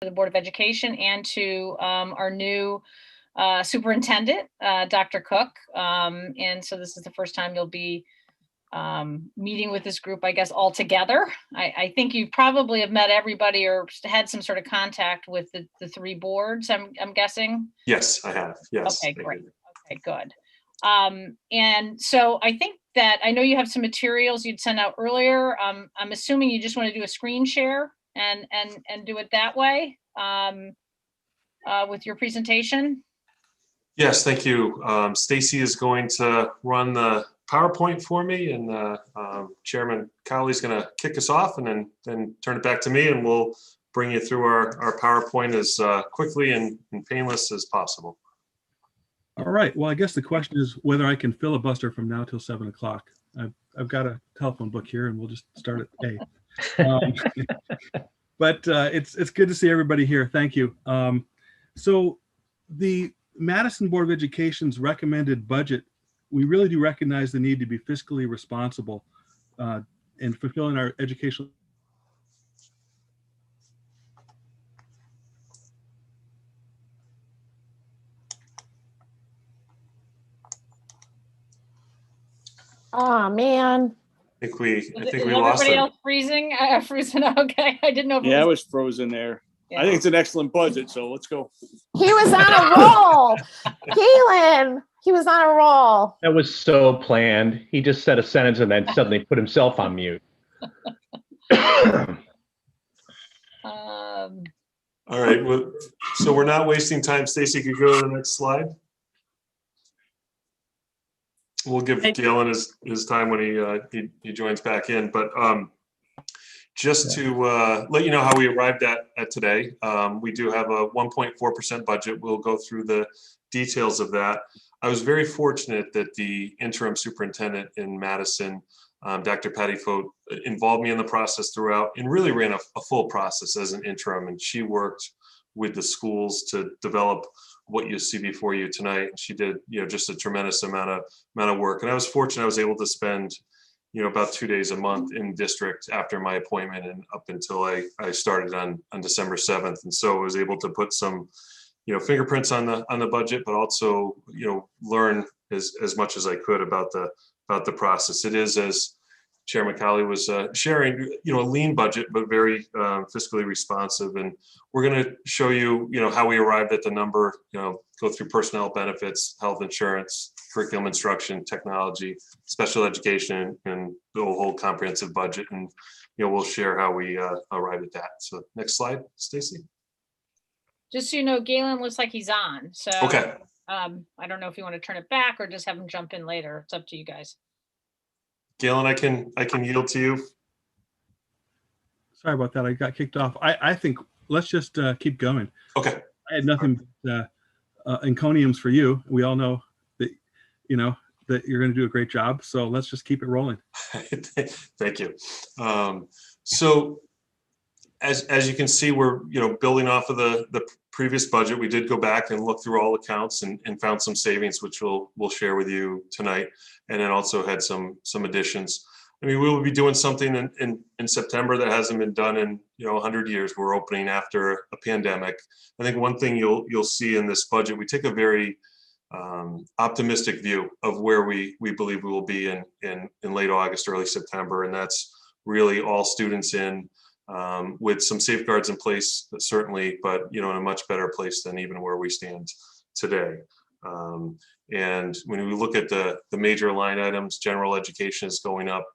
the Board of Education and to our new superintendent, Dr. Cook. And so this is the first time you'll be meeting with this group, I guess, all together. I think you probably have met everybody or had some sort of contact with the three boards, I'm guessing. Yes, I have. Yes. Okay, great. Okay, good. And so I think that I know you have some materials you'd sent out earlier. I'm assuming you just want to do a screen share and do it that way with your presentation. Yes, thank you. Stacy is going to run the PowerPoint for me, and Chairman Cowley's going to kick us off, and then turn it back to me, and we'll bring you through our PowerPoint as quickly and painless as possible. All right. Well, I guess the question is whether I can filibuster from now till 7 o'clock. I've got a telephone book here, and we'll just start at 8. But it's good to see everybody here. Thank you. So the Madison Board of Education's recommended budget, we really do recognize the need to be fiscally responsible in fulfilling our educational. Oh man. I think we lost everybody it. else freezing? Freezing. Okay, I didn't know. Yeah, I was frozen there. Yeah. I think it's an excellent budget, so let's go. He was on a roll. Galen, he was on a roll. That was so planned. He just said a sentence and then suddenly put himself on mute. All right. Well, so we're not wasting time. Stacy, could you go to the next slide? We'll give Galen his time when he joins back in. But just to let you know how we arrived at today, we do have a 1.4% budget. We'll go through the details of that. I was very fortunate that the interim superintendent in Madison, Dr. Patty Fote, involved me in the process throughout and really ran a full process as an interim. And she worked with the schools to develop what you see before you tonight. She did, just a tremendous amount of work. And I was fortunate I was able to spend, about 2 days a month in district after my appointment and up until I started on December 7th. And so I was able to put some, fingerprints on the budget, but also, learn as much as I could about the process. It is, as Chairman Cowley was sharing, a lean budget, but very fiscally responsive. And we're going to show you, how we arrived at the number, go through personnel benefits, health insurance, curriculum instruction, technology, special education, and the whole comprehensive budget. And, we'll share how we arrived at that. So next slide, Stacy. Just so you know, Galen looks like he's on. So okay. I don't know if you want to turn it back or just have him jump in later. It's up to you guys. Galen, I can yield to you. Sorry about that. I got kicked off. I think let's just keep going. Okay. I had nothing but encomiums for you. We all know that, that you're going to do a great job. So let's just keep it rolling. Thank you. So as you can see, we're, building off of the previous budget. We did go back and look through all accounts and found some savings, which we'll share with you tonight. And then also had some additions. I mean, we will be doing something in September that hasn't been done in 100 years. We're opening after a pandemic. I think one thing you'll see in this budget, we take a very optimistic view of where we believe we will be in late August, early September, and that's really all students in with some safeguards in place, certainly, but in a much better place than even where we stand today. And when we look at the major line items, general education is going up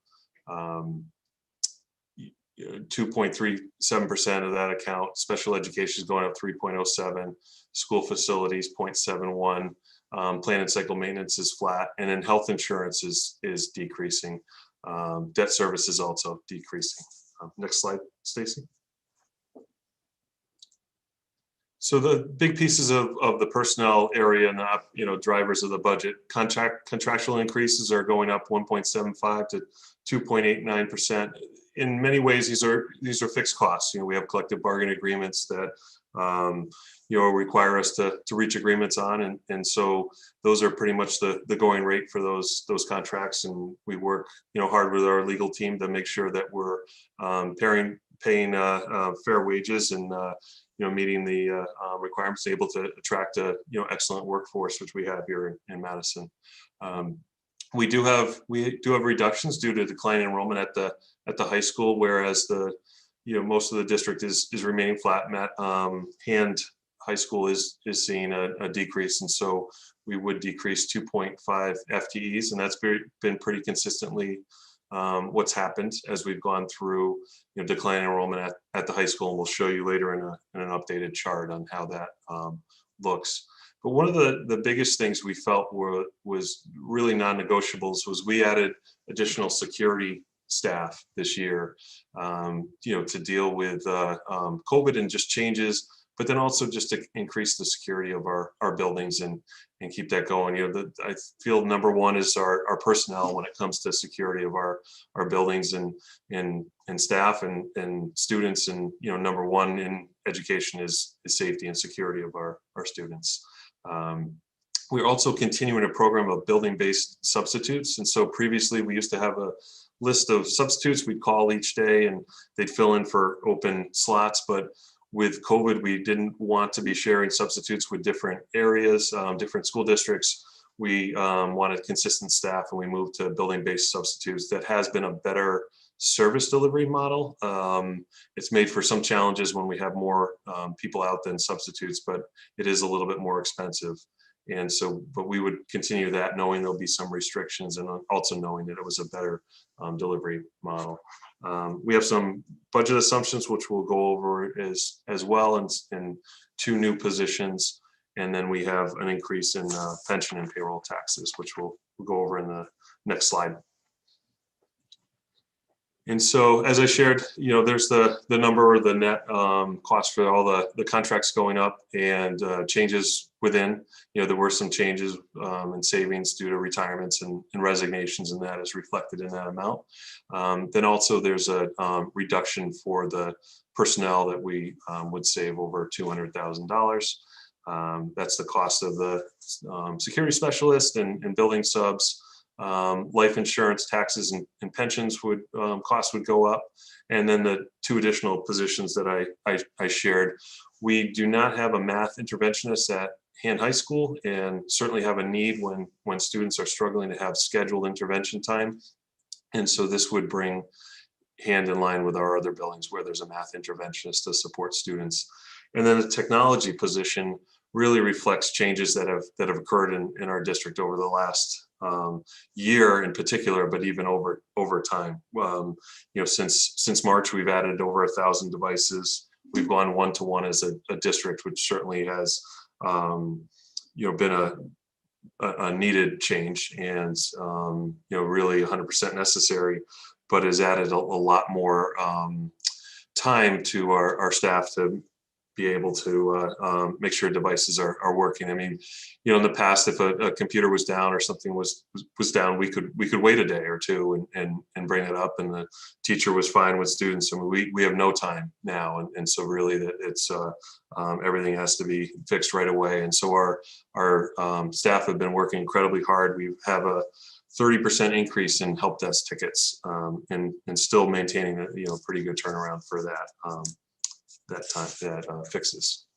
2.37% of that account. Special education is going up 3.07. School facilities 0.71. Plan and cycle maintenance is flat, and then health insurance is decreasing. Debt service is also decreasing. Next slide, Stacy. So the big pieces of the personnel area and the drivers of the budget, contractual increases are going up 1.75 to 2.89%. In many ways, these are fixed costs. We have collective bargaining agreements that require us to reach agreements on, and so those are pretty much the going rate for those contracts. And we work hard with our legal team to make sure that we're paying fair wages and meeting the requirements, able to attract a excellent workforce, which we have here in Madison. We do have reductions due to declining enrollment at the high school, whereas most of the district is remaining flat. Hand High School is seeing a decrease, and so we would decrease 2.5 FTEs, and that's been pretty consistently what's happened as we've gone through declining enrollment at the high school. And we'll show you later in an updated chart on how that looks. But one of the biggest things we felt was really non-negotiables was we added additional security staff this year, to deal with COVID and just changes, but then also just to increase the security of our buildings and keep that going. I feel number one is our personnel when it comes to security of our buildings and staff and students. And number one in education is safety and security of our students. We're also continuing a program of building-based substitutes. And so previously we used to have a list of substitutes we'd call each day and they'd fill in for open slots. But with COVID, we didn't want to be sharing substitutes with different areas, different school districts. We wanted consistent staff, and we moved to building-based substitutes. That has been a better service delivery model. It's made for some challenges when we have more people out than substitutes, but it is a little bit more expensive. And so, but we would continue that knowing there'll be some restrictions and also knowing that it was a better delivery model. We have some budget assumptions, which we'll go over as well, and 2 new positions. And then we have an increase in pension and payroll taxes, which we'll go over in the next slide. And so, as I shared, there's the number or the net cost for all the contracts going up and changes within. There were some changes and savings due to retirements and resignations, and that is reflected in that amount. Then also there's a reduction for the personnel that we would save over $200,000. That's the cost of the security specialist and building subs. Life insurance, taxes, and pensions costs would go up. And then the 2 additional positions that I shared. We do not have a math interventionist at Hand High School, and certainly have a need when students are struggling to have scheduled intervention time. And so this would bring Hand in line with our other buildings where there's a math interventionist to support students. And then the technology position really reflects changes that have occurred in our district over the last year in particular, but even over time. Since March, we've added over 1,000 devices. We've gone one-to-one as a district, which certainly has been a needed change and really 100% necessary, but has added a lot more time to our staff to be able to make sure devices are working. I mean, in the past, if a computer was down or something was down, we could wait a day or 2 and bring it up, and the teacher was fine with students. I mean, we have no time now, and so really that it's everything has to be fixed right away. And so our staff have been working incredibly hard. We have a 30% increase in help desk tickets, and still maintaining a pretty good turnaround for that. That fixes.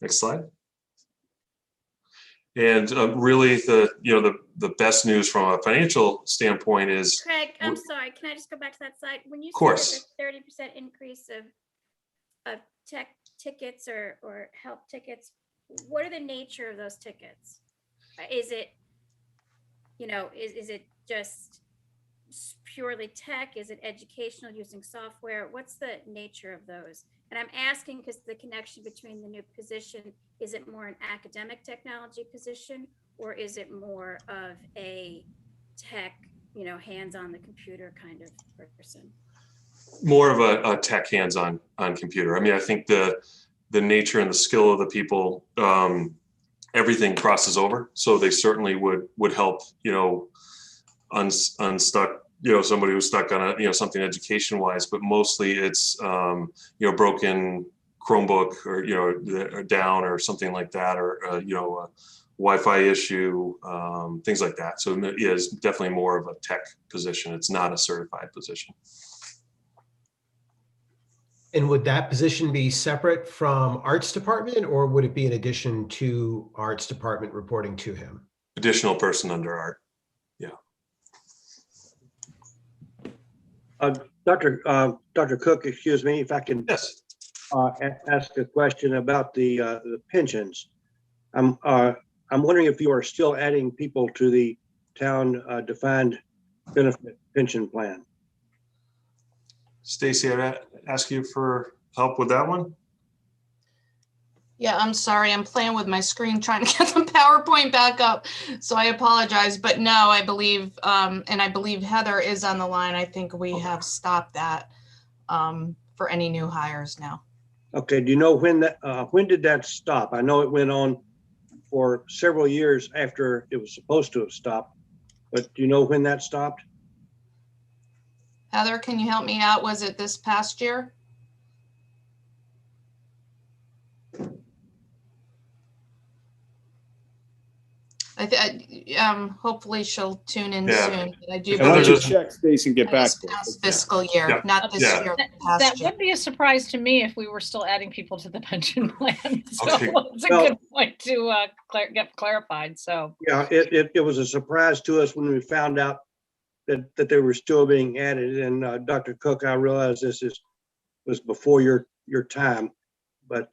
Next slide. And really the best news from a financial standpoint is— Craig, I'm sorry, can I just go back to that slide? When you said there's 30% increase of tech tickets or help tickets, what are the nature of those tickets? Is it, is it just purely tech? Is it educational using software? What's the nature of those? And I'm asking because the connection between the new position, is it more an academic technology position, or is it more of a tech, hands on the computer kind of person? More of a tech hands-on computer. I mean, I think the nature and the skill of the people, everything crosses over. So they certainly would help, unstuck, somebody who's stuck on something education-wise, but mostly it's, broken Chromebook or down or something like that, or, a Wi-Fi issue, things like that. So it is definitely more of a tech position. It's not a certified position. And would that position be separate from arts department, or would it be in addition to arts department reporting to him? Additional person under art. Yeah. Dr. Cook, excuse me, if I can Yes. ask a question about the pensions. I'm wondering if you are still adding people to the town defined benefit pension plan. Stacy, I'd ask you for help with that one. Yeah, I'm sorry. I'm playing with my screen trying to get the PowerPoint back up. So I apologize. But no, I believe, and I believe Heather is on the line. I think we have stopped that for any new hires now. Okay, do you know when did that stop? I know it went on for several years after it was supposed to have stopped, but do you know when that stopped? Heather, can you help me out? Was it this past year? Hopefully she'll tune in soon. But I do I'll believe just check, Stacy, and get back this to past us. fiscal year, Yeah. not this Yeah. year. That Past year. would be a surprise to me if we were still adding people to the pension plan. So Okay. it's a good point to get clarified. So Yeah, it was a surprise to us when we found out that they were still being added. And Dr. Cook, I realize was before your time, but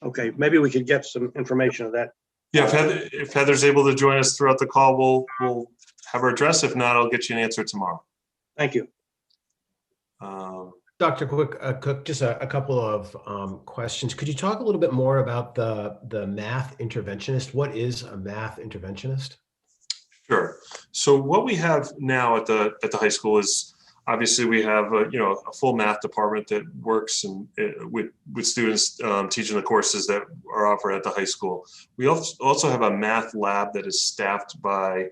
okay, maybe we could get some information of that. Yeah, if Heather's able to join us throughout the call, we'll have her address. If not, I'll get you an answer tomorrow. Thank you. Dr. Cook, just a couple of questions. Could you talk a little bit more about the math interventionist? What is a math interventionist? Sure. So what we have now at the high school is obviously we have a full math department that works with students teaching the courses that are offered at the high school. We also have a math lab that is staffed by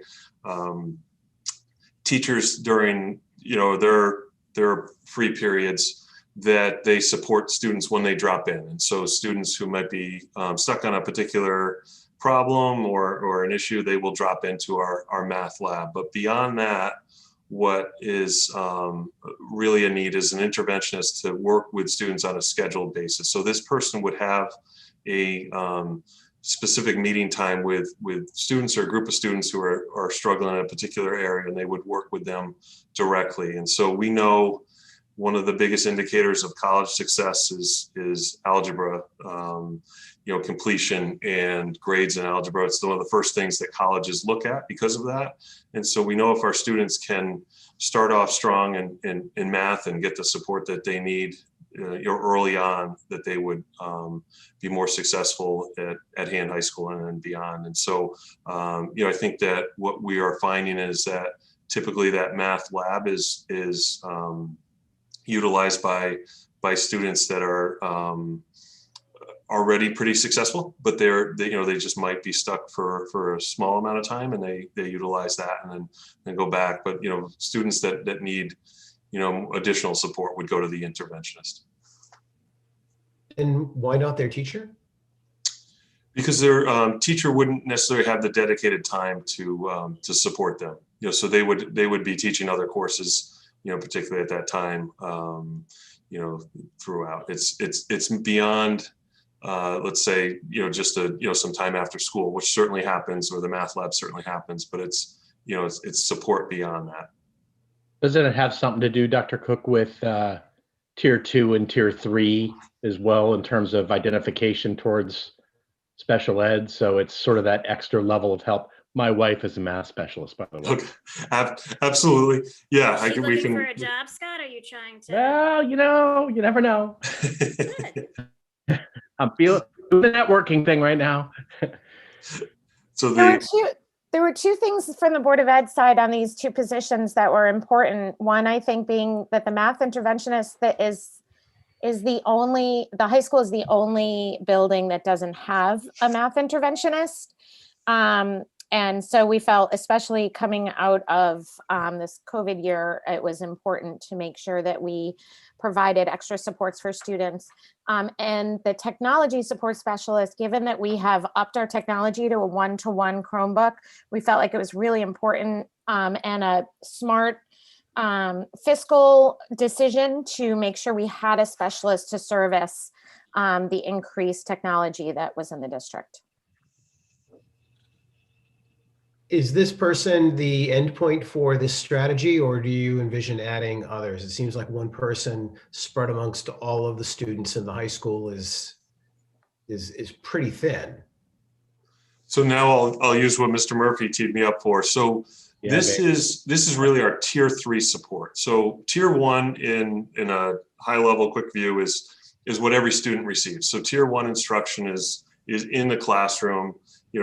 teachers during their free periods that they support students when they drop in. And so students who might be stuck on a particular problem or an issue, they will drop into our math lab. But beyond that, what is really a need is an interventionist to work with students on a scheduled basis. So this person would have a specific meeting time with students or a group of students who are struggling in a particular area, and they would work with them directly. And so we know one of the biggest indicators of college success is algebra, completion and grades in algebra. It's one of the first things that colleges look at because of that. And so we know if our students can start off strong in math and get the support that they need early on, that they would be more successful at Hand High School and beyond. And so, I think that what we are finding is that typically that math lab is utilized by students that are already pretty successful, but they just might be stuck for a small amount of time, and they utilize that and then go back. But students that need additional support would go to the interventionist. And why not their teacher? Because their teacher wouldn't necessarily have the dedicated time to support them. So they would be teaching other courses, particularly at that time, throughout. It's beyond, let's say, just some time after school, which certainly happens, or the math lab certainly happens, but it's support beyond that. Doesn't it have something to do, Dr. Cook, with tier 2 and tier 3 as well, in terms of identification towards special ed? So it's sort of that extra level of help. My wife is a math specialist, by the way. Okay. Absolutely. Yeah. Are you looking for a job, Scott? Or are you trying to? Well, you never know. I'm doing the networking thing right now. So there were two things from the Board of Ed side on these two positions that were important. One, I think, being that the math interventionist that is the high school is the only building that doesn't have a math interventionist. And so we felt, especially coming out of this COVID year, it was important to make sure that we provided extra supports for students. And the technology support specialist, given that we have upped our technology to a one-to-one Chromebook, we felt like it was really important and a smart fiscal decision to make sure we had a specialist to service the increased technology that was in the district. Is this person the endpoint for this strategy, or do you envision adding others? It seems like one person spread amongst all of the students in the high school is pretty thin. So now I'll use what Mr. Murphy teed me up for. So Yeah, this is really our tier 3 support. So tier 1 in a high level quick view is what every student receives. So tier 1 instruction is in the classroom,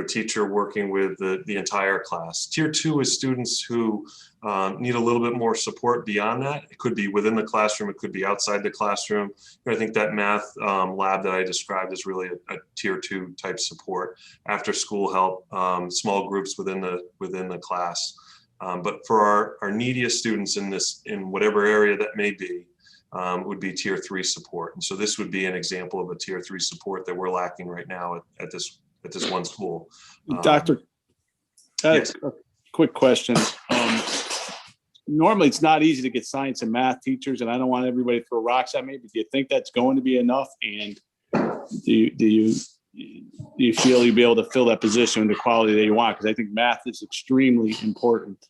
teacher working with the entire class. Tier 2 is students who need a little bit more support beyond that. It could be within the classroom, it could be outside the classroom. I think that math lab that I described is really a tier 2 type support. After school help, small groups within the class. But for our neediest students in whatever area that may be, would be tier 3 support. And so this would be an example of a tier 3 support that we're lacking right now at this one school. Doctor, yes. a quick question. Normally it's not easy to get science and math teachers, and I don't want everybody to throw rocks at me, but do you think that's going to be enough? And do you feel you'll be able to fill that position with the quality that you want? Because I think math is extremely important.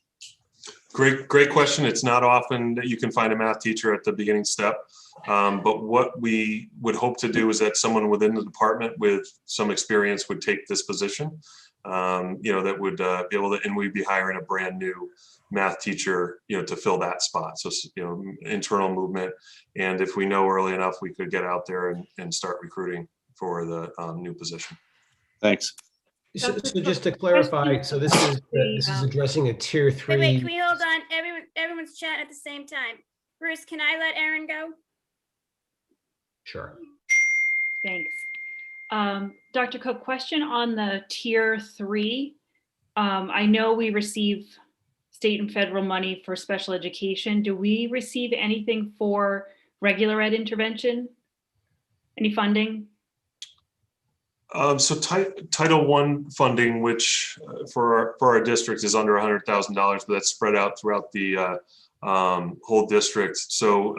Great question. It's not often that you can find a math teacher at the beginning step. But what we would hope to do is that someone within the department with some experience would take this position, that would be able to, and we'd be hiring a brand new math teacher, to fill that spot. So, internal movement. And if we know early enough, we could get out there and start recruiting for the new position. Thanks. So just to clarify, so this is addressing a tier 3. Wait, can we hold on? Everyone's chatting at the same time. Bruce, can I let Aaron go? Sure. Thanks. Dr. Cook, question on the tier 3. I know we receive state and federal money for special education. Do we receive anything for regular ed intervention? Any funding? So Title I funding, which for our district is under $100,000, but that's spread out throughout the whole district. So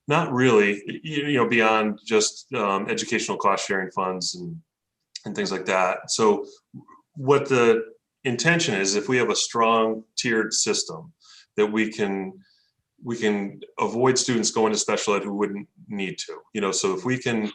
not really, beyond just educational cost sharing funds and things like that. So what the intention is, if we have a strong tiered system, that we can avoid students going to special ed who wouldn't need to. So if we can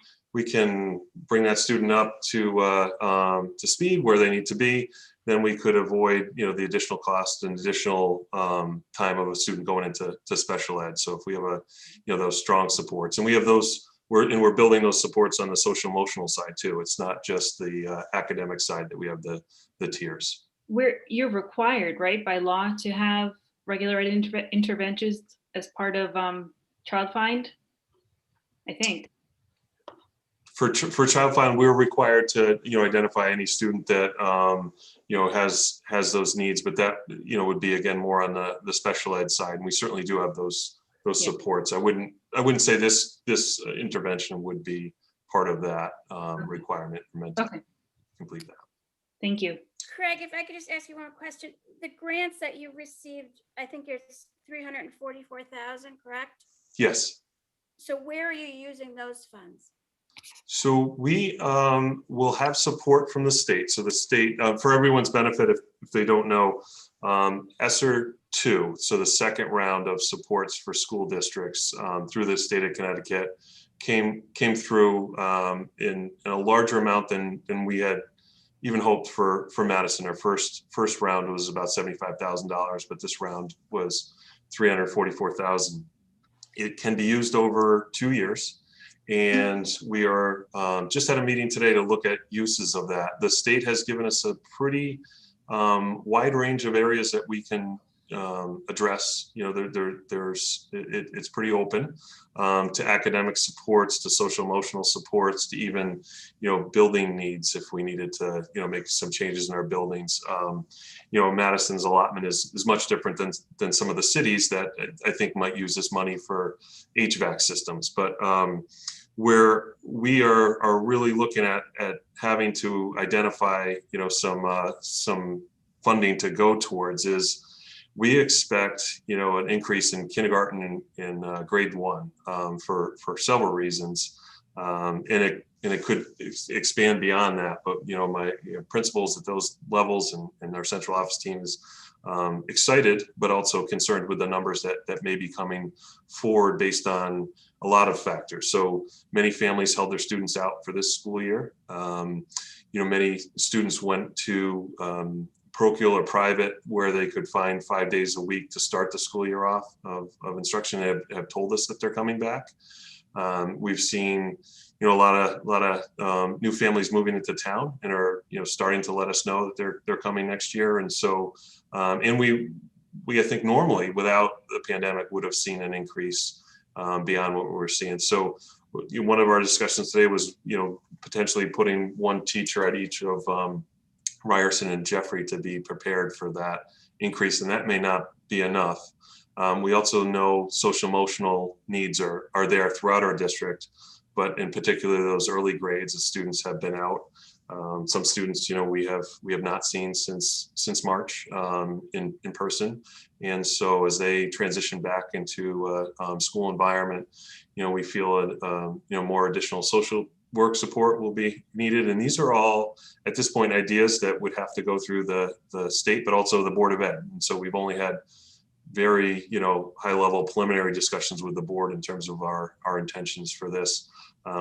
bring that student up to speed where they need to be, then we could avoid, the additional cost and additional time of a student going into special ed. So if we have those strong supports, and we have those, we're building those supports on the social emotional side too. It's not just the academic side that we have the tiers. You're required, right, by law to have regular ed interventions as part of Child Find, I think. For Child Find, we're required to identify any student that has those needs, but that would be again more on the special ed side, and we certainly do have those supports. I wouldn't say this intervention would be part of that requirement for men to complete that. Thank you. Craig, if I could just ask you one question. The grants that you received, I think it's 344,000, correct? Yes. So where are you using those funds? So we will have support from the state. So the state, for everyone's benefit, if they don't know, ESSER 2, so the second round of supports for school districts through the state of Connecticut came through in a larger amount than we had even hoped for Madison. Our first round was about $75,000, but this round was $344,000. It can be used over 2 years. And we are just had a meeting today to look at uses of that. The state has given us a pretty wide range of areas that we can address. It's pretty open to academic supports, to social emotional supports, to even building needs if we needed to make some changes in our buildings. Madison's allotment is much different than some of the cities that I think might use this money for HVAC systems, but where we are really looking at having to identify some funding to go towards is we expect, an increase in kindergarten in grade 1 for several reasons. And it could expand beyond that, but my principals at those levels and our central office team is excited, but also concerned with the numbers that may be coming forward based on a lot of factors. So many families held their students out for this school year. Many students went to parochial or private where they could find 5 days a week to start the school year off of instruction, have told us that they're coming back. We've seen a lot of new families moving into town and are starting to let us know that they're coming next year. And so and we I think normally without the pandemic would have seen an increase beyond what we're seeing. So one of our discussions today was potentially putting one teacher at each of Ryerson and Jeffrey to be prepared for that increase, and that may not be enough. We also know social emotional needs are there throughout our district, but in particular those early grades, the students have been out. Some students, we have not seen since March in person, and so as they transition back into school environment, we feel more additional social work support will be needed. And these are all at this point ideas that would have to go through the state, but also the Board of Ed. And so we've only had very high level preliminary discussions with the board in terms of our intentions for this.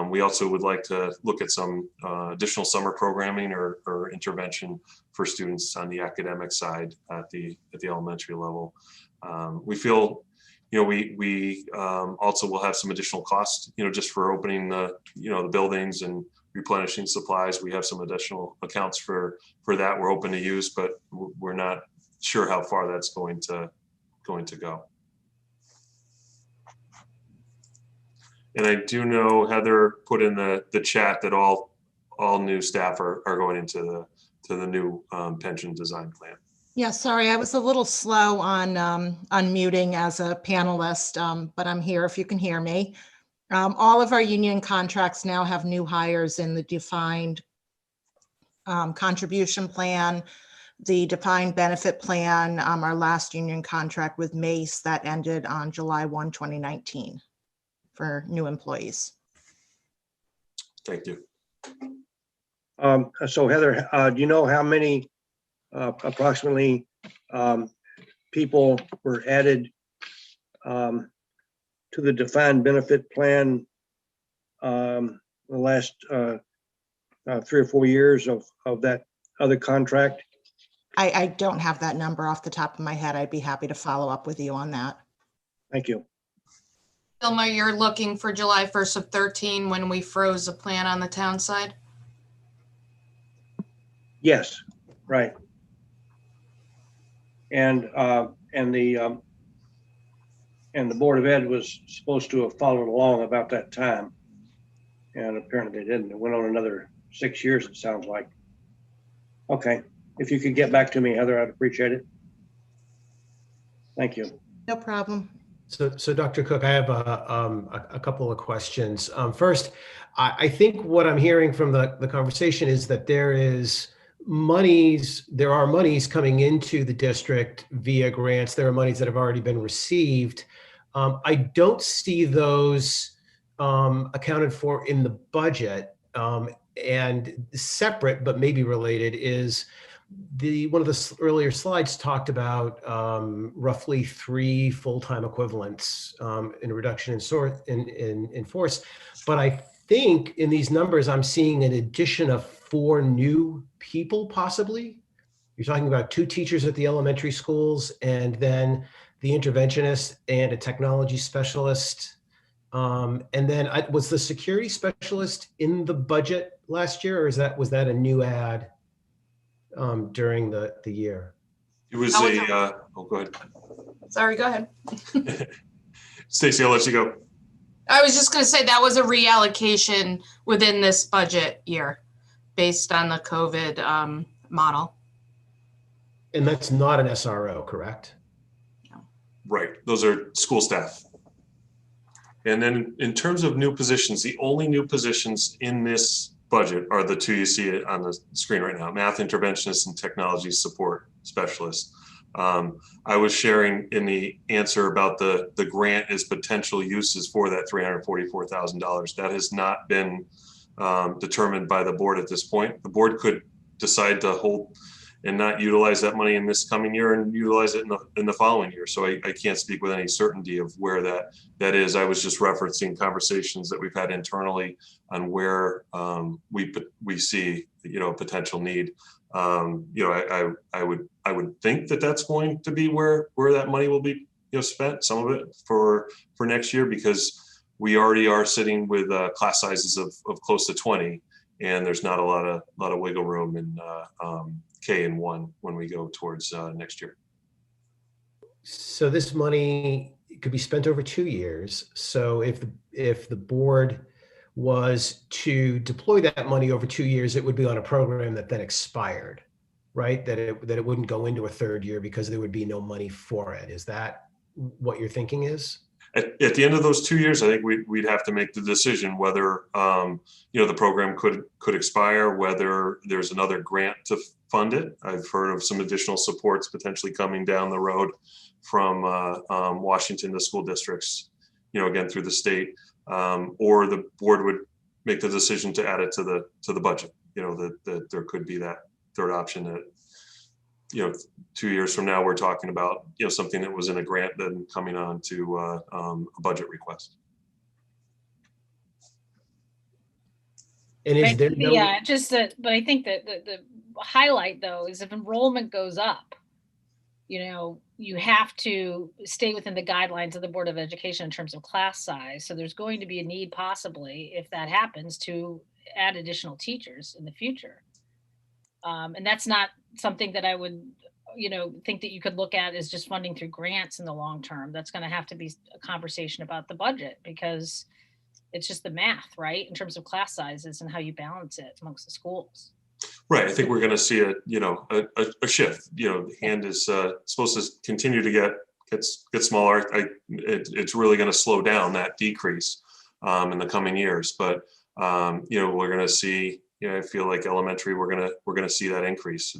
We also would like to look at some additional summer programming or intervention for students on the academic side at the elementary level. We feel we also will have some additional costs, just for opening the buildings and replenishing supplies. We have some additional accounts for that we're open to use, but we're not sure how far that's going to go. And I do know Heather put in the chat that all new staff are going into the new pension design plan. Yeah, sorry, I was a little slow on unmuting as a panelist, but I'm here if you can hear me. All of our union contracts now have new hires in the defined contribution plan, the defined benefit plan, our last union contract with MACE that ended on July 1, 2019 for new employees. Thank you. So Heather, do you know how many approximately people were added to the defined benefit plan the last 3 or 4 years of that other contract? I don't have that number off the top of my head. I'd be happy to follow up with you on that. Thank you. Wilma, you're looking for July 1st of 13 when we froze a plan on the town side? Yes, right. And the Board of Ed was supposed to have followed along about that time, and apparently they didn't. It went on another 6 years, it sounds like. Okay, if you could get back to me, Heather, I'd appreciate it. Thank you. No problem. So Dr. Cook, I have a couple of questions. First, I think what I'm hearing from the conversation is that there are monies coming into the district via grants. There are monies that have already been received. I don't see those accounted for in the budget. And separate, but maybe related, is one of the earlier slides talked about roughly 3 full-time equivalents in reduction in force. But I think in these numbers, I'm seeing an addition of 4 new people, possibly. You're talking about 2 teachers at the elementary schools, and then the interventionist and a technology specialist. And then was the security specialist in the budget last year, or was that a new add during the year? It was oh, go ahead. Sorry, go ahead. Stacy, I'll let you go. I was just going to say that was a reallocation within this budget year based on the COVID model. And that's not an SRO, correct? No. Right. Those are school staff. And then in terms of new positions, the only new positions in this budget are the 2 you see on the screen right now: math interventionist and technology support specialist. I was sharing in the answer about the grant as potential uses for that $344,000. That has not been determined by the board at this point. The board could decide to hold and not utilize that money in this coming year and utilize it in the following year. So I can't speak with any certainty of where that is. I was just referencing conversations that we've had internally on where we see, potential need. I would think that that's going to be where that money will be, spent, some of it for next year, because we already are sitting with class sizes of close to 20, and there's not a lot of wiggle room in K and 1 when we go towards next year. So this money could be spent over 2 years. So if the board was to deploy that money over 2 years, it would be on a program that then expired, right? That it wouldn't go into a third year because there would be no money for it. Is that what your thinking is? At the end of those 2 years, I think we'd have to make the decision whether the program could expire, whether there's another grant to fund it. I've heard of some additional supports potentially coming down the road from Washington to school districts, again through the state, or the board would make the decision to add it to the budget. That there could be that third option that 2 years from now, we're talking about, something that was in a grant then coming on to a budget request. And is there no? Yeah, but I think that the highlight though is if enrollment goes up, you have to stay within the guidelines of the Board of Education in terms of class size. So there's going to be a need possibly, if that happens, to add additional teachers in the future. And that's not something that I would, think that you could look at as just funding through grants in the long term. That's going to have to be a conversation about the budget, because it's just the math, right? In terms of class sizes and how you balance it amongst the schools. Right. I think we're going to see a shift. The hand is supposed to continue to get smaller. It's really going to slow down that decrease in the coming years. But we're going to see. I feel like elementary, we're gonna see that increase.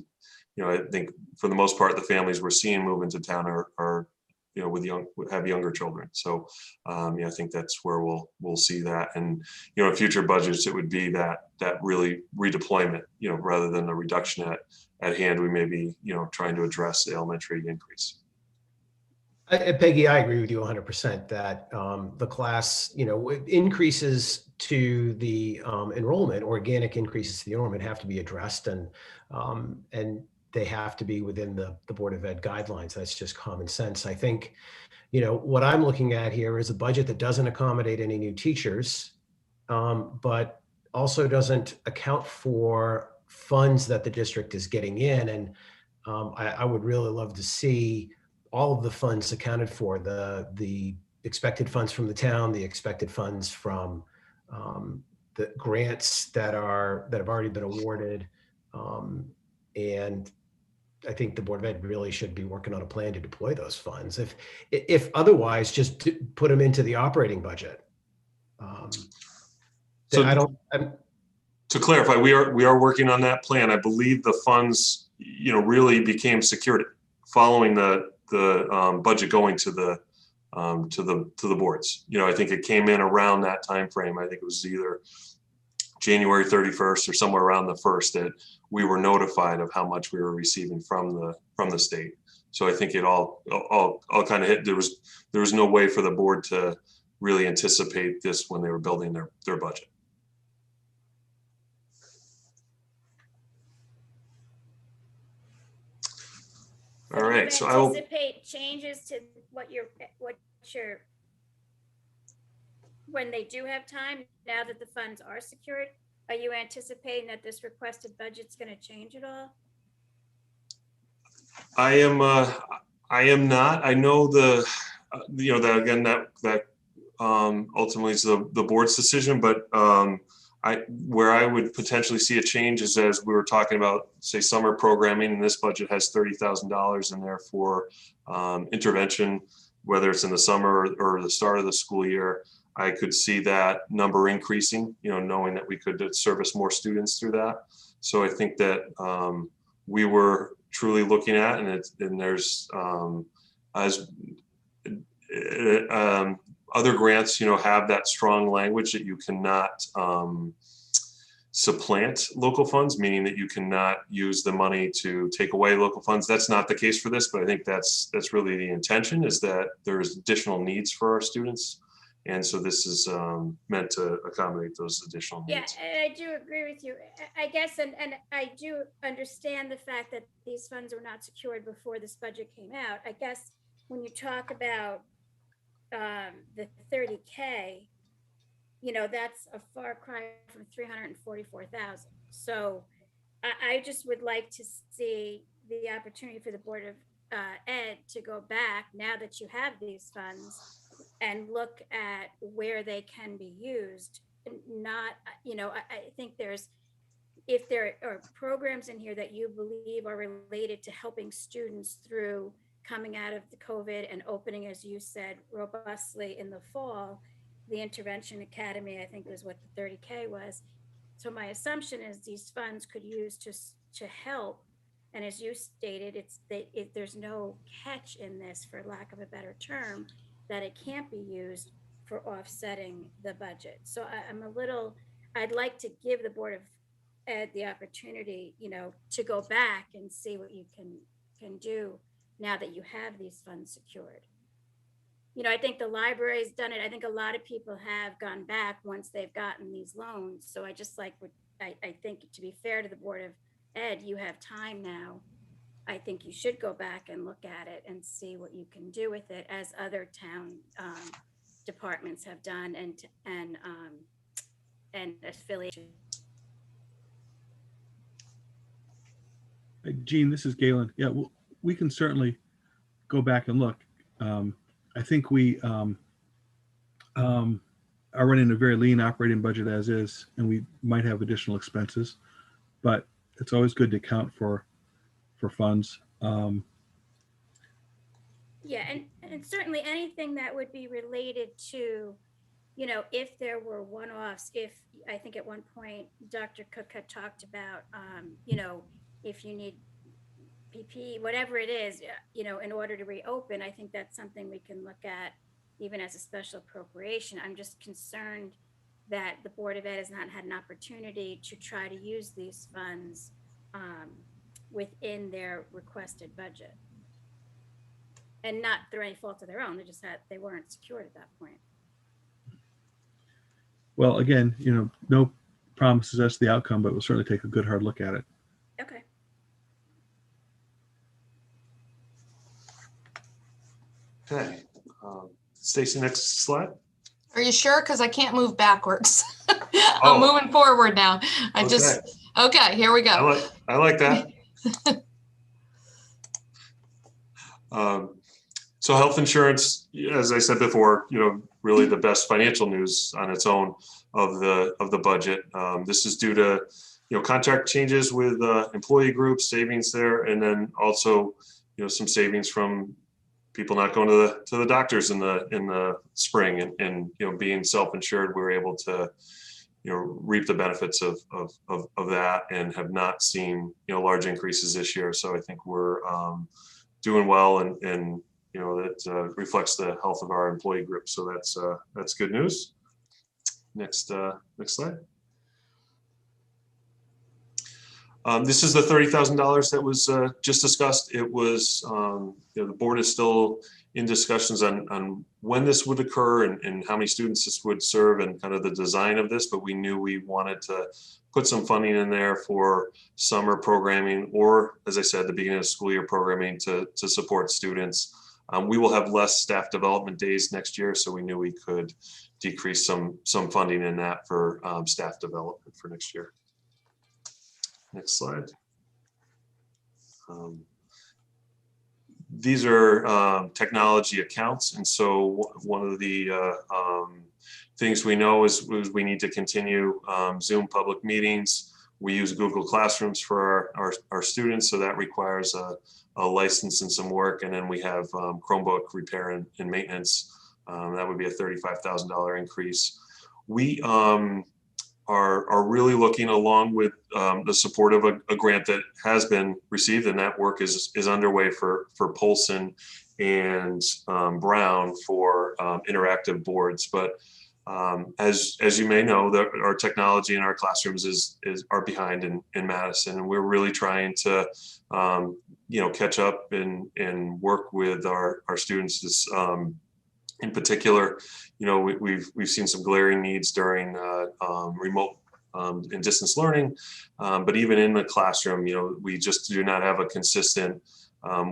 I think for the most part, the families we're seeing move into town are have younger children. So I think that's where we'll see that. And in future budgets, it would be that really redeployment, rather than the reduction at hand. We may be trying to address the elementary increase. Peggy, I agree with you 100% that the class, increases to the enrollment, organic increases to the enrollment have to be addressed, and they have to be within the Board of Ed guidelines. That's just common sense. I think, what I'm looking at here is a budget that doesn't accommodate any new teachers, but also doesn't account for funds that the district is getting in. And I would really love to see all of the funds accounted for, the expected funds from the town, the expected funds from the grants that have already been awarded. And I think the Board of Ed really should be working on a plan to deploy those funds. If otherwise, just to put them into the operating budget. To clarify, we are working on that plan. I believe the funds, really became secured following the budget going to the boards. I think it came in around that time frame. I think it was either January 31st or somewhere around the 1st that we were notified of how much we were receiving from the state. So I think it all kind of hit. There was no way for the board to really anticipate this when they were building their budget. All right, so I will anticipate changes to when they do have time, now that the funds are secured. Are you anticipating that this requested budget's going to change at all? I am not. I know that again, that ultimately is the board's decision, but where I would potentially see a change is, as we were talking about, say, summer programming, and this budget has $30,000 in there for intervention, whether it's in the summer or the start of the school year. I could see that number increasing, knowing that we could service more students through that. So I think that we were truly looking at, and there's as other grants, have that strong language that you cannot supplant local funds, meaning that you cannot use the money to take away local funds. That's not the case for this, but I think that's really the intention, is that there's additional needs for our students. And so this is meant to accommodate those additional needs. Yeah, and I do agree with you. I guess, and I do understand the fact that these funds were not secured before this budget came out. I guess when you talk about the 30K, that's a far cry from 344,000. So I just would like to see the opportunity for the Board of Ed to go back, now that you have these funds, and look at where they can be used. Not, I think if there are programs in here that you believe are related to helping students through coming out of the COVID and opening, as you said, robustly in the fall, the Intervention Academy, I think, was what the 30K was. So my assumption is these funds could use to help. And as you stated, there's no catch in this, for lack of a better term, that it can't be used for offsetting the budget. So I'd like to give the Board of Ed the opportunity, to go back and see what you can do now that you have these funds secured. I think the library's done it. I think a lot of people have gone back once they've gotten these loans. So I think, to be fair to the Board of Ed, you have time now. I think you should go back and look at it and see what you can do with it, as other town departments have done, and affiliation. Gene, this is Galen. Yeah, we can certainly go back and look. I think we are running a very lean operating budget as is, and we might have additional expenses, but it's always good to account for funds. Yeah, and certainly anything that would be related to, if there were one-offs, I think at one point Dr. Cook had talked about, if you need PP, whatever it is, in order to reopen, I think that's something we can look at even as a special appropriation. I'm just concerned that the Board of Ed has not had an opportunity to try to use these funds within their requested budget. And not through any fault of their own, they weren't secured at that point. Well, again, no promises as to the outcome, but we'll certainly take a good hard look at it. Okay. Okay. Stacy, next slide. Are you sure? Because I can't move backwards. I'm moving forward now. Okay, here we go. I like that. So health insurance, as I said before, really the best financial news on its own of the budget. This is due to contract changes with employee groups, savings there, and then also some savings from people not going to the doctors in the spring, and being self-insured, we were able to reap the benefits of that, and have not seen large increases this year. So I think we're doing well, and that reflects the health of our employee group. So that's good news. Next slide. This is the $30,000 that was just discussed. It was, the board is still in discussions on when this would occur and how many students this would serve, and kind of the design of this, but we knew we wanted to put some funding in there for summer programming, or, as I said, the beginning of school year programming to support students. We will have less staff development days next year, so we knew we could decrease some funding in that for staff development for next year. Next slide. These are technology accounts, and so one of the things we know is we need to continue Zoom public meetings. We use Google Classrooms for our students, so that requires a license and some work. And then we have Chromebook repair and maintenance. That would be a $35,000 increase. We are really looking, along with the support of a grant that has been received, and that work is underway for Polson and Brown for interactive boards. But as you may know, our technology in our classrooms are behind in Madison, and we're really trying to catch up and work with our students. This, in particular, we've seen some glaring needs during remote and distance learning, but even in the classroom, we just do not have a consistent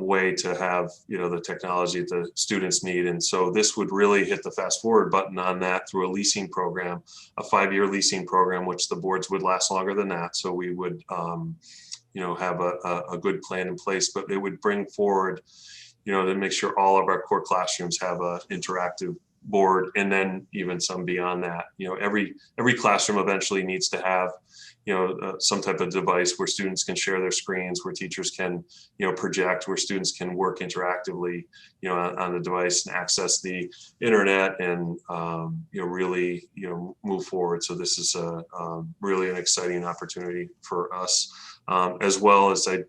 way to have the technology that the students need. And so this would really hit the fast forward button on that through a leasing program, a 5-year leasing program, which the boards would last longer than that. So we would have a good plan in place, but it would bring forward to make sure all of our core classrooms have a interactive board, and then even some beyond that. Every classroom eventually needs to have some type of device where students can share their screens, where teachers can project, where students can work interactively on the device and access the internet, and really move forward. So this is really an exciting opportunity for us, as well as I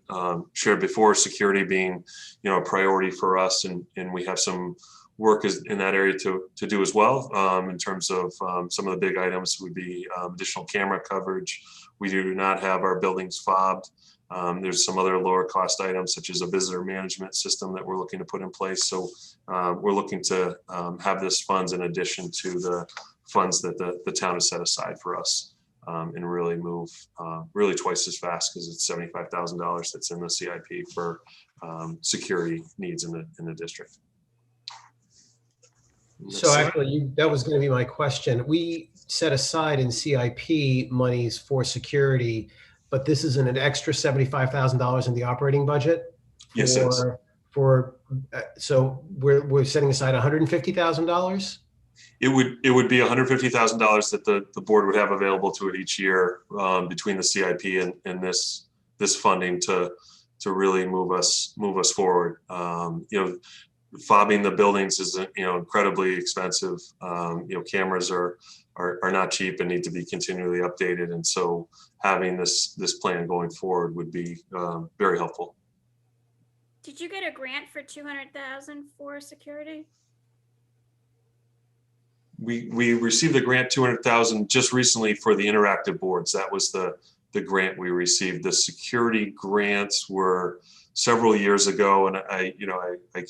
shared before, security being a priority for us, and we have some work in that area to do as well. In terms of some of the big items would be additional camera coverage. We do not have our buildings fobbed. There's some other lower cost items, such as a visitor management system that we're looking to put in place. So we're looking to have this funds in addition to the funds that the town has set aside for us, and really move really twice as fast, because it's $75,000 that's in the CIP for security needs in the district. So actually, that was going to be my question. We set aside in CIP monies for security, but this is an extra $75,000 in the operating budget. Yes, it is. So we're setting aside $150,000. It would be $150,000 that the board would have available to it each year, between the CIP and this funding to really move us forward. Fobbing the buildings is incredibly expensive. Cameras are not cheap and need to be continually updated, and so having this plan going forward would be very helpful. Did you get a grant for $200,000 for security? We received a grant, $200,000, just recently for the interactive boards. That was the grant we received. The security grants were several years ago, and I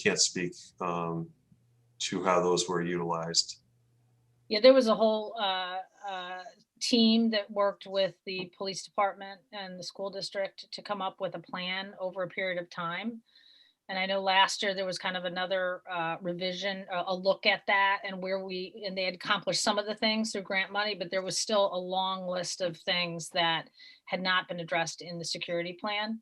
can't speak to how those were utilized. Yeah, there was a whole team that worked with the police department and the school district to come up with a plan over a period of time. And I know last year there was kind of another revision, a look at that, and they had accomplished some of the things through grant money, but there was still a long list of things that had not been addressed in the security plan.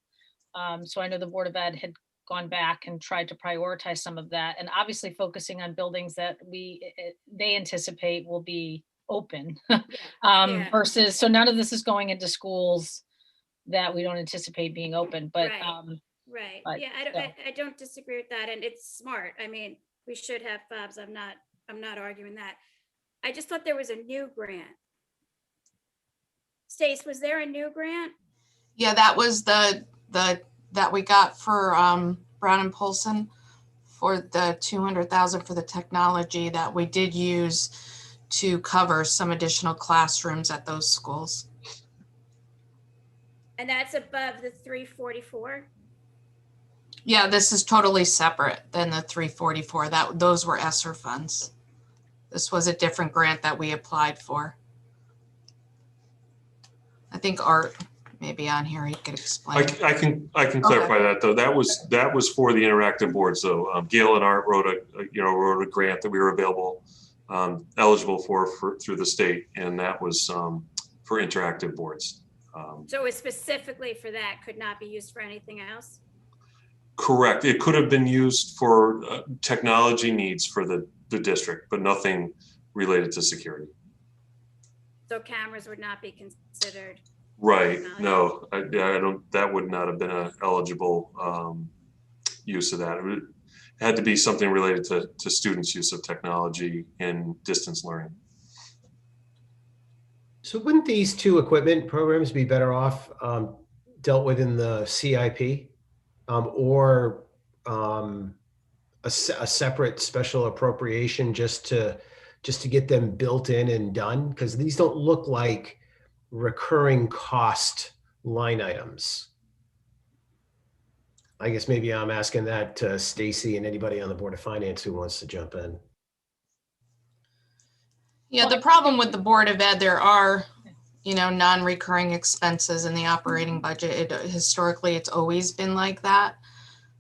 So I know the Board of Ed had gone back and tried to prioritize some of that, and obviously focusing on buildings that they anticipate will be open. Yeah. Versus, so none of this is going into schools that we don't anticipate being open, but Right. but, Yeah, I don't disagree with that, and it's smart. I mean, we should have fobs. I'm not arguing that. I just thought there was a new grant. Stace, was there a new grant? Yeah, that was the that we got for Brown and Polson for the 200,000 for the technology that we did use to cover some additional classrooms at those schools. And that's above the 344? Yeah, this is totally separate than the 344. Those were ESSER funds. This was a different grant that we applied for. I think Art may be on here. He could explain. I can clarify that though. That was for the interactive boards though. Gail and Art wrote a grant that we were eligible for through the state, and that was for interactive boards. So it was specifically for that, could not be used for anything else? Correct. It could have been used for technology needs for the district, but nothing related to security. So cameras would not be considered? Right. No, I don't. That would not have been an eligible use of that. It had to be something related to students' use of technology in distance learning. So wouldn't these two equipment programs be better off dealt with in the CIP or a separate special appropriation just to get them built in and done? Because these don't look like recurring cost line items. I guess maybe I'm asking that to Stacy and anybody on the Board of Finance who wants to jump in. Yeah, the problem with the Board of Ed, there are, non-recurring expenses in the operating budget. Historically, it's always been like that.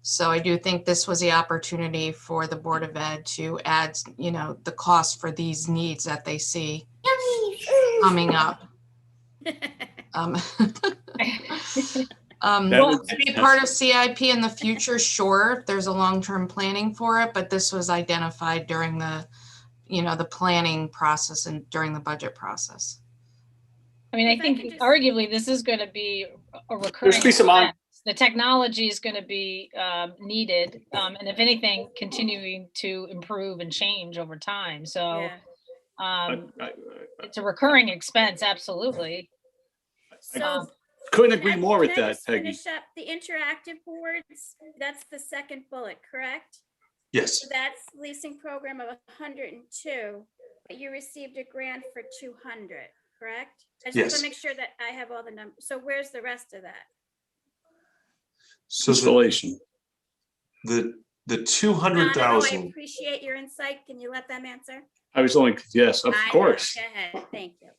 So I do think this was the opportunity for the Board of Ed to add, the cost for these needs that they see coming up. To be part of CIP in the future, sure, if there's a long-term planning for it, but this was identified during the, the planning process and during the budget process. I mean, I think arguably this is going to be a recurring There's some expense. The technology is going to be needed, and if anything, continuing to improve and change over time. So it's a recurring expense, absolutely. So couldn't agree more with that, Peggy. Finish up the interactive boards. That's the second bullet, correct? Yes. So that's leasing program of 102. You received a grant for 200, correct? I just want to make sure that I have all the numbers. So where's the rest of that? So installation. The 200,000. I appreciate your insight. Can you let them answer? Yes, of course. Go ahead. Thank you.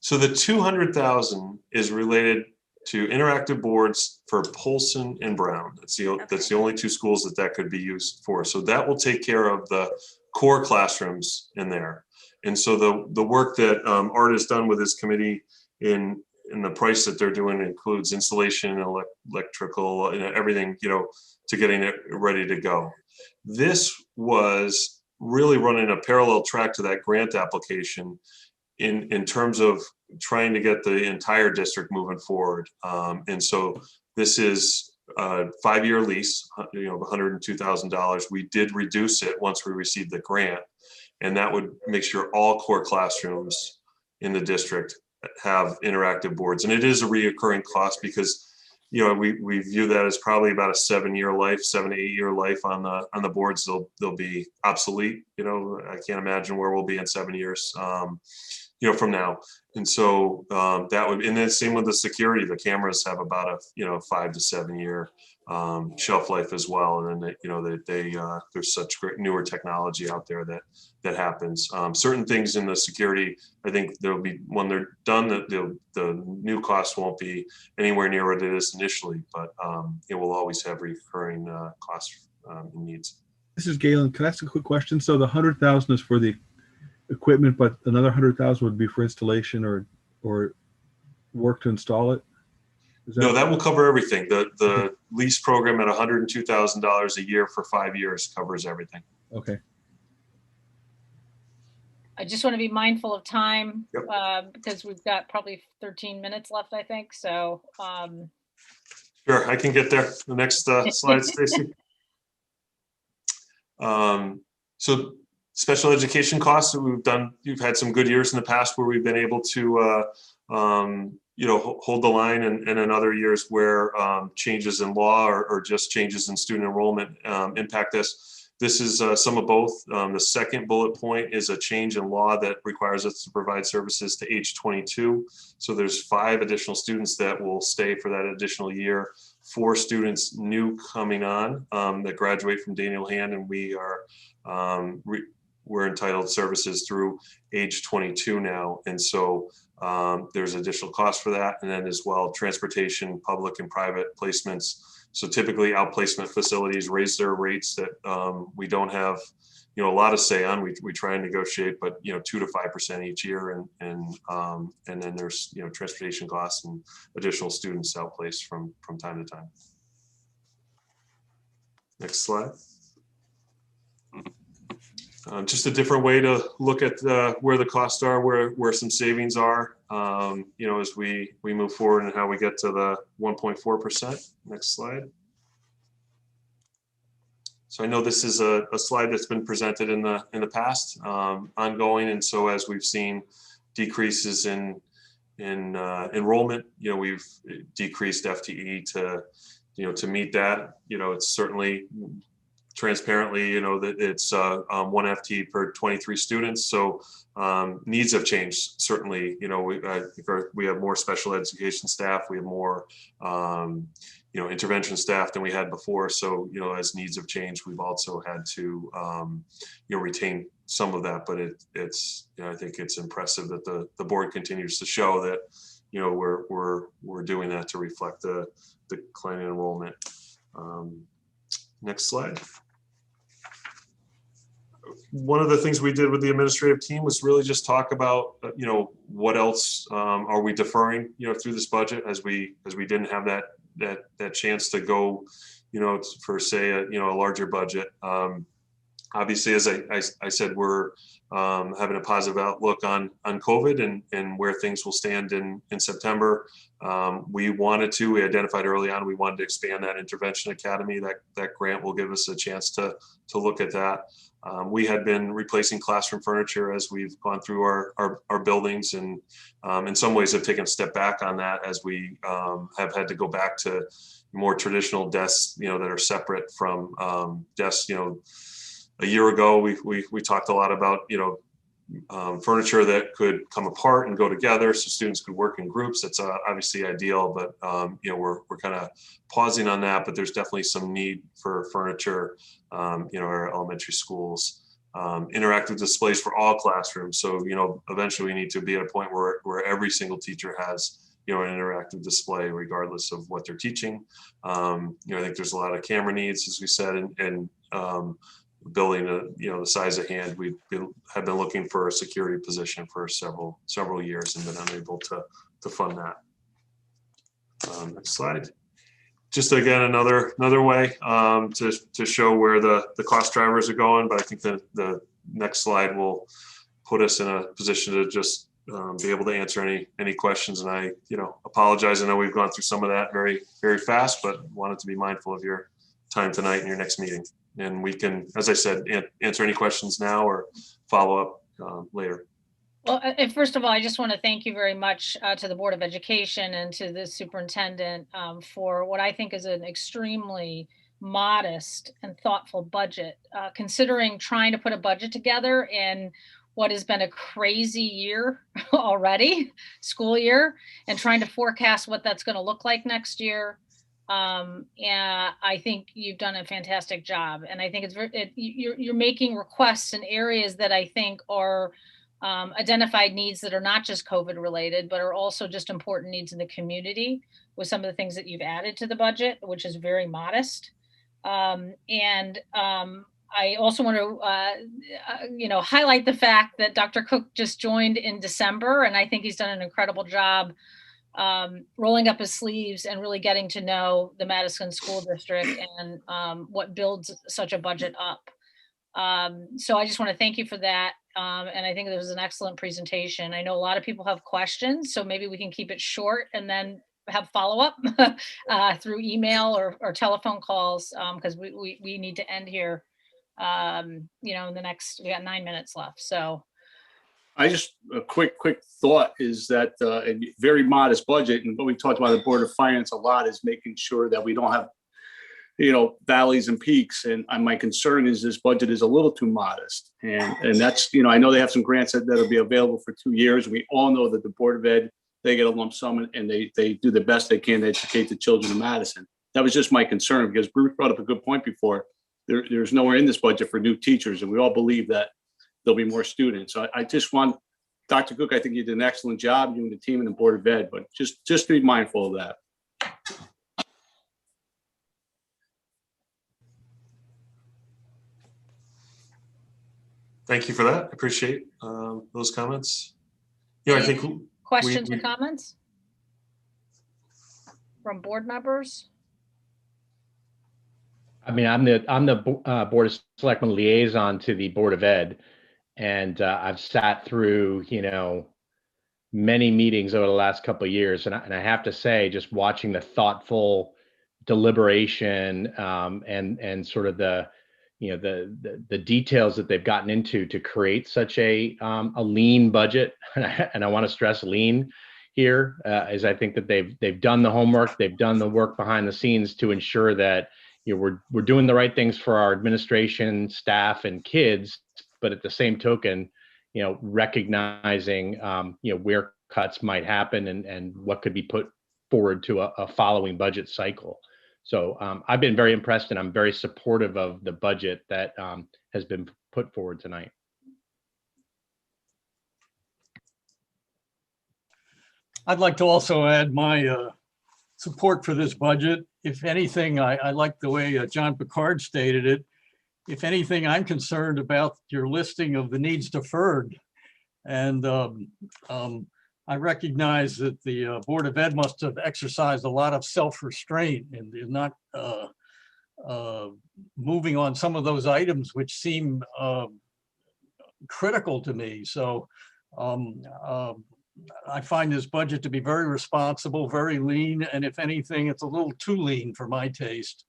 So the 200,000 is related to interactive boards for Polson and Brown. That's the only two schools that could be used for. So that will take care of the core classrooms in there. And so the work that Art has done with his committee in the price that they're doing includes installation, electrical, and everything, to getting it ready to go. This was really running a parallel track to that grant application in terms of trying to get the entire district moving forward. And so this is a 5-year lease, $102,000. We did reduce it once we received the grant, and that would make sure all core classrooms in the district have interactive boards. And it is a reoccurring cost because, we view that as probably about a 7 to 8 year life on the boards. They'll be obsolete. I can't imagine where we'll be in 7 years. From now. And so that would, and then same with the security, the cameras have about a 5 to 7 year shelf life as well. And then there's such great newer technology out there that happens. Certain things in the security, I think there'll be, when they're done, the new cost won't be anywhere near what it is initially, but it will always have recurring costs and needs. This is Galen. Can I ask a quick question? So the 100,000 is for the equipment, but another 100,000 would be for installation or work to install it? No, that will cover everything. The lease program at $102,000 a year for 5 years covers everything. Okay. I just want to be mindful of time because we've got probably 13 minutes left, I think. So sure, I can get there. The next slide, Stacy. So special education costs that we've had some good years in the past where we've been able to, hold the line, and in other years where changes in law or just changes in student enrollment impact us. This is some of both. The second bullet point is a change in law that requires us to provide services to age 22. So there's 5 additional students that will stay for that additional year. 4 students new coming on that graduate from Daniel Hand, and we are we're entitled services through age 22 now. And so there's additional costs for that. And then as well, transportation, public and private placements. So typically outplacement facilities raise their rates that we don't have, a lot of say on. We try and negotiate, but 2 to 5% each year. And then there's, transportation costs and additional students outplaced from time to time. Next slide. Just a different way to look at where the costs are, where some savings are, as we move forward and how we get to the 1.4%. Next slide. So I know this is a slide that's been presented in the past, ongoing, and so as we've seen decreases in enrollment. We've decreased FTE to meet that. It's certainly transparently, that it's 1 FTE per 23 students. So needs have changed. Certainly, I think we have more special education staff. We have more, intervention staff than we had before. So, as needs have changed, we've also had to, retain some of that. But it's, I think it's impressive that the board continues to show that, we're doing that to reflect the decline in enrollment. Next slide. One of the things we did with the administrative team was really just talk about, what else are we deferring, through this budget, as we didn't have that chance to go, for say a larger budget. Obviously, as I said, we're having a positive outlook on COVID and where things will stand in September. We identified early on, we wanted to expand that intervention academy. That grant will give us a chance to look at that. We had been replacing classroom furniture as we've gone through our buildings, and in some ways have taken a step back on that as we have had to go back to more traditional desks, that are separate from desks. A year ago, we talked a lot about, furniture that could come apart and go together so students could work in groups. That's obviously ideal, but we're kind of pausing on that. But there's definitely some need for furniture, our elementary schools, interactive displays for all classrooms. So eventually we need to be at a point where every single teacher has an interactive display regardless of what they're teaching. I think there's a lot of camera needs, as we said, and building the size of hand. Have been looking for a security position for several years and been unable to fund that. Next slide. Just again, another way to show where the cost drivers are going, but I think the next slide will put us in a position to just be able to answer any questions. And I apologize. I know we've gone through some of that very, very fast, but wanted to be mindful of your time tonight in your next meeting. And we can, as I said, answer any questions now or follow up later. Well, first of all, I just want to thank you very much to the Board of Education and to the superintendent for what I think is an extremely modest and thoughtful budget, considering trying to put a budget together in what has been a crazy year already, school year, and trying to forecast what that's going to look like next year. And I think you've done a fantastic job. And I think you're making requests in areas that I think are identified needs that are not just COVID related, but are also just important needs in the community with some of the things that you've added to the budget, which is very modest. I also want to, highlight the fact that Dr. Cook just joined in December, and I think he's done an incredible job rolling up his sleeves and really getting to know the Madison School District and what builds such a budget up. So I just want to thank you for that. And I think it was an excellent presentation. I know a lot of people have questions, so maybe we can keep it short and then have follow-up through email or telephone calls, because we need to end here. In the next, we got 9 minutes left. So A quick thought is that a very modest budget, and what we talked about the Board of Finance a lot, is making sure that we don't have, valleys and peaks. And my concern is this budget is a little too modest. And that's, I know they have some grants that'll be available for 2 years. We all know that the Board of Ed, they get a lump sum and they do the best they can to educate the children of Madison. That was just my concern, because Bruce brought up a good point before. There's nowhere in this budget for new teachers, and we all believe that there'll be more students. So I just want, Dr. Cook, I think you did an excellent job, you and the team and the Board of Ed, but just be mindful of that. Thank you for that. I appreciate those comments. I think questions or comments from board members? I mean, I'm the Board of Selectmen liaison to the Board of Ed, and I've sat through many meetings over the last couple of years, and I have to say, just watching the thoughtful deliberation and sort of the the details that they've gotten into to create such a lean budget, and I want to stress lean here, is I think that they've done the homework, they've done the work behind the scenes to ensure that we're doing the right things for our administration, staff, and kids, but at the same token, recognizing where cuts might happen and what could be put forward to a following budget cycle. So I've been very impressed, and I'm very supportive of the budget that has been put forward tonight. I'd like to also add my support for this budget. If anything, I like the way John Picard stated it. If anything, I'm concerned about your listing of the needs deferred. And I recognize that the Board of Ed must have exercised a lot of self-restraint and not moving on some of those items which seem critical to me. So I find this budget to be very responsible, very lean, and if anything, it's a little too lean for my taste.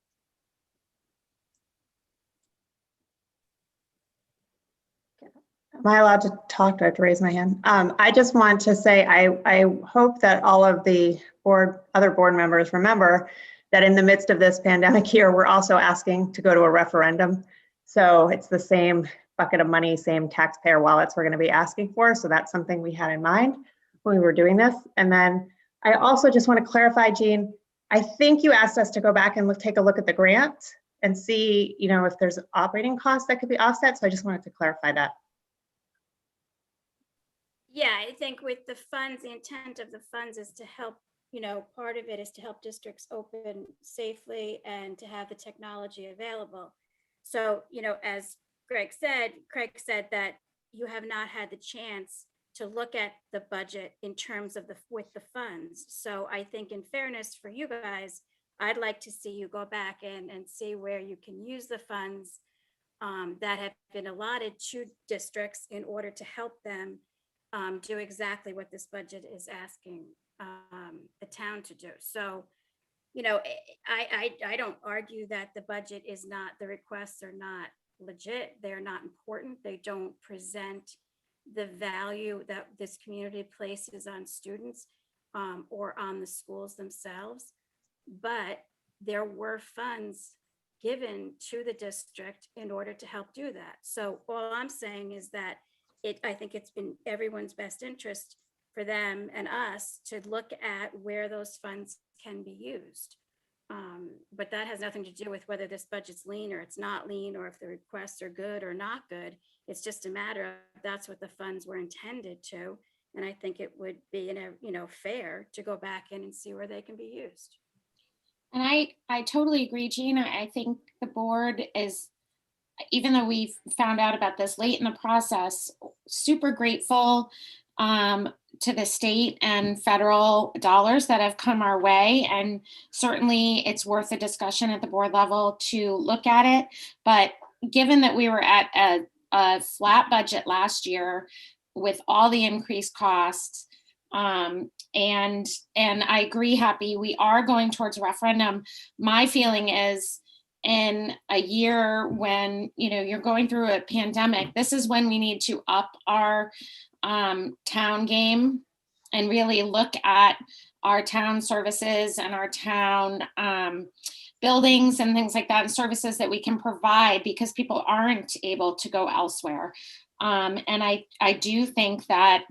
Am I allowed to talk? Do I have to raise my hand? I just want to say I hope that all of the other board members remember that in the midst of this pandemic year, we're also asking to go to a referendum. So it's the same bucket of money, same taxpayer wallets we're going to be asking for. So that's something we had in mind when we were doing this. And then I also just want to clarify, Jean, I think you asked us to go back and take a look at the grant and see, if there's operating costs that could be offset. So I just wanted to clarify that. Yeah, I think with the funds, the intent of the funds is to help, part of it is to help districts open safely and to have the technology available. So, as Craig said that you have not had the chance to look at the budget in terms of with the funds. So I think in fairness for you guys, I'd like to see you go back and see where you can use the funds that have been allotted to districts in order to help them do exactly what this budget is asking the town to do. So, I don't argue that the budget is not, the requests are not legit. They're not important. They don't present the value that this community places on students or on the schools themselves. But there were funds given to the district in order to help do that. So all I'm saying is that I think it's been everyone's best interest for them and us to look at where those funds can be used. But that has nothing to do with whether this budget's lean or it's not lean, or if the requests are good or not good. It's just a matter of that's what the funds were intended to. And I think it would be fair to go back in and see where they can be used. And I totally agree, Jean. I think the board is, even though we found out about this late in the process, super grateful to the state and federal dollars that have come our way. And certainly it's worth a discussion at the board level to look at it. But given that we were at a flat budget last year with all the increased costs, and I agree, Happy, we are going towards a referendum. My feeling is, in a year when you're going through a pandemic, this is when we need to up our town game and really look at our town services and our town buildings and things like that, and services that we can provide because people aren't able to go elsewhere. And I do think that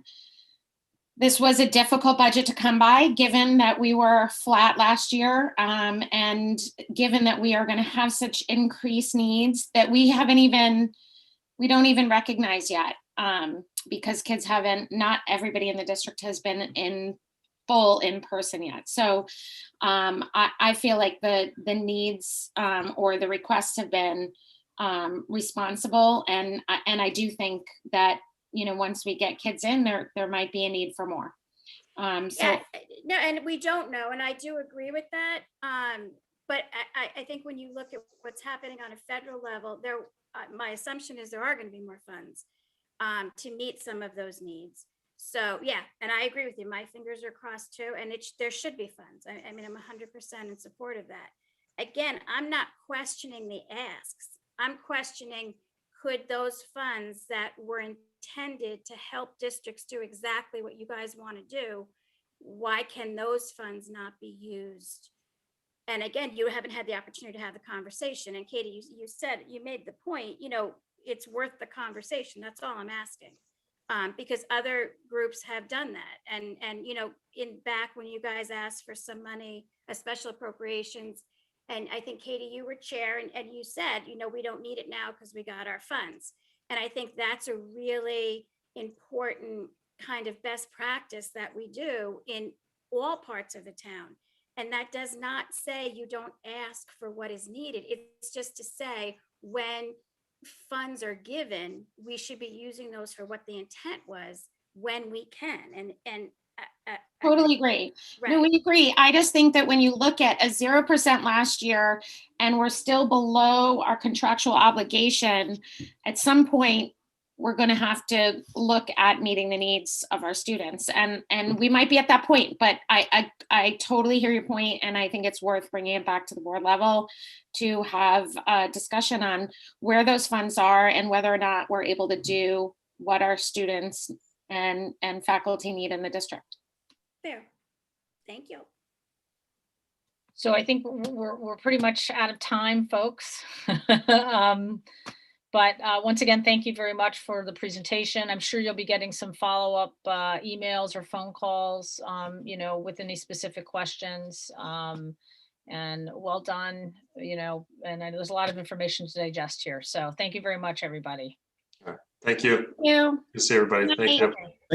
this was a difficult budget to come by, given that we were flat last year, and given that we are going to have such increased needs that we don't even recognize yet, because kids not everybody in the district has been in full in person yet. So I feel like the needs or the requests have been responsible, and I do think that once we get kids in there might be a need for more. Yeah, no, and we don't know, and I do agree with that. But I think when you look at what's happening on a federal level, my assumption is there are going to be more funds to meet some of those needs. So yeah, and I agree with you. My fingers are crossed too, and there should be funds. I mean, I'm 100% in support of that. Again, I'm not questioning the asks. I'm questioning, could those funds that were intended to help districts do exactly what you guys want to do, why can those funds not be used? And again, you haven't had the opportunity to have the conversation. And Katie, you said, you made the point, it's worth the conversation. That's all I'm asking. Because other groups have done that. And in back when you guys asked for some money, a special appropriations, and I think Katie, you were chair and you said, we don't need it now because we got our funds. And I think that's a really important kind of best practice that we do in all parts of the town. And that does not say you don't ask for what is needed. It's just to say when funds are given, we should be using those for what the intent was when we can. And Totally agree. right. No, we agree. I just think that when you look at a 0% last year and we're still below our contractual obligation, at some point, we're going to have to look at meeting the needs of our students. And we might be at that point, but I totally hear your point, and I think it's worth bringing it back to the board level to have a discussion on where those funds are and whether or not we're able to do what our students and faculty need in the district. Fair. Thank you. So I think we're pretty much out of time, folks. But once again, thank you very much for the presentation. I'm sure you'll be getting some follow-up emails or phone calls, with any specific questions. And well done, and there's a lot of information to digest here. So thank you very much, everybody. All right. Thank you. Thank you. Good to see everybody. Good Thank night. you.